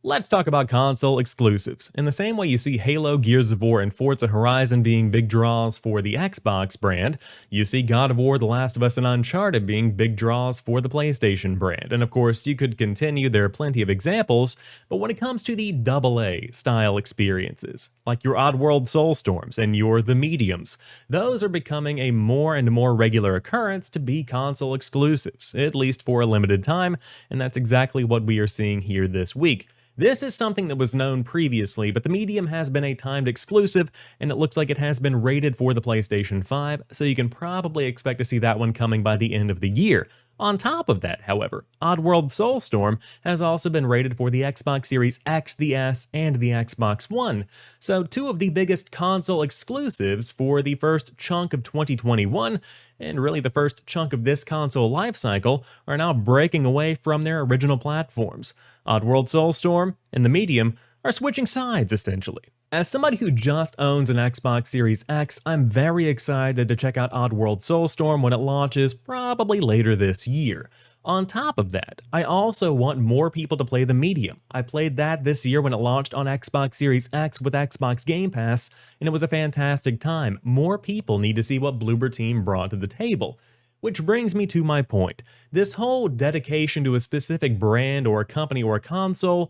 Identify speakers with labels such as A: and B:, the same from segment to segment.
A: Let's talk about console exclusives. In the same way you see Halo, Gears of War, and Forza Horizon being big draws for the Xbox brand, you see God of War, The Last of Us, and Uncharted being big draws for the PlayStation brand. And of course, you could continue, there are plenty of examples, but when it comes to the AA style experiences, like your Oddworld Soulstorms and your The Mediums, those are becoming a more and more regular occurrence to be console exclusives, at least for a limited time, and that's exactly what we are seeing here this week. This is something that was known previously, but the Medium has been a timed exclusive, and it looks like it has been rated for the PlayStation 5, so you can probably expect to see that one coming by the end of the year. On top of that, however, Oddworld Soulstorm has also been rated for the Xbox Series X, the S, and the Xbox One, so two of the biggest console exclusives for the first chunk of 2021, and really the first chunk of this console lifecycle, are now breaking away from their original platforms. Oddworld Soulstorm and the Medium are switching sides, essentially. As somebody who just owns an Xbox Series X, I'm very excited to check out Oddworld Soulstorm when it launches, probably later this year. On top of that, I also want more people to play the Medium. I played that this year when it launched on Xbox Series X with Xbox Game Pass, and it was a fantastic time. More people need to see what Bloober Team brought to the table. Which brings me to my point. This whole dedication to a specific brand or a company or a console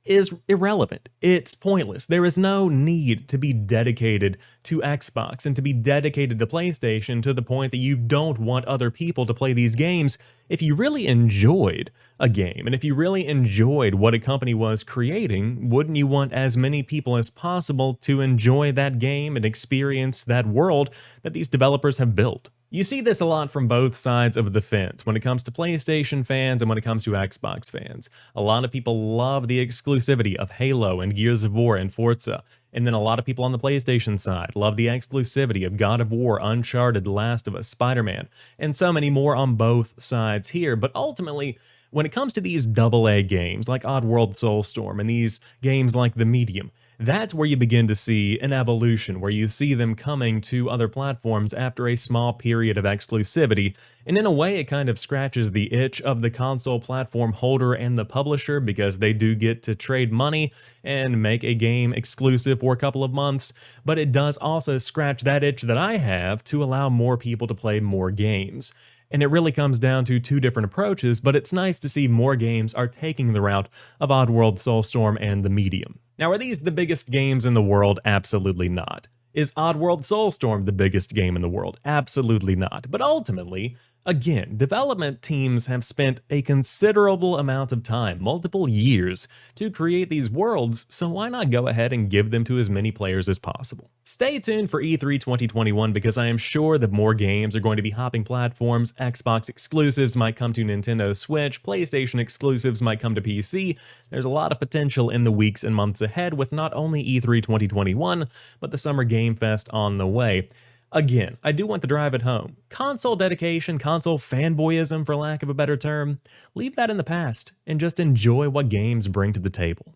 A: is irrelevant. It's pointless. There is no need to be dedicated to Xbox and to be dedicated to PlayStation to the point that you don't want other people to play these games. If you really enjoyed a game and if you really enjoyed what a company was creating, wouldn't you want as many people as possible to enjoy that game and experience that world that these developers have built? You see this a lot from both sides of the fence when it comes to PlayStation fans and when it comes to Xbox fans. A lot of people love the exclusivity of Halo and Gears of War and Forza, and then a lot of people on the PlayStation side love the exclusivity of God of War, Uncharted, The Last of Us, Spider-Man, and so many more on both sides here. But ultimately, when it comes to these AA games like Oddworld Soulstorm and these games like The Medium, that's where you begin to see an evolution, where you see them coming to other platforms after a small period of exclusivity, and in a way it kind of scratches the itch of the console platform holder and the publisher because they do get to trade money and make a game exclusive for a couple of months, but it does also scratch that itch that I have to allow more people to play more games. And it really comes down to two different approaches, but it's nice to see more games are taking the route of Oddworld Soulstorm and The Medium. Now, are these the biggest games in the world? Absolutely not. Is Oddworld Soulstorm the biggest game in the world? Absolutely not. But ultimately, again, development teams have spent a considerable amount of time, multiple years, to create these worlds, so why not go ahead and give them to as many players as possible? Stay tuned for E3 2021 because I am sure that more games are going to be hopping platforms, Xbox exclusives might come to Nintendo Switch, PlayStation exclusives might come to PC. There's a lot of potential in the weeks and months ahead with not only E3 2021, but the Summer Game Fest on the way. Again, I do want to drive it home. Console dedication, console fanboyism for lack of a better term, leave that in the past and just enjoy what games bring to the table.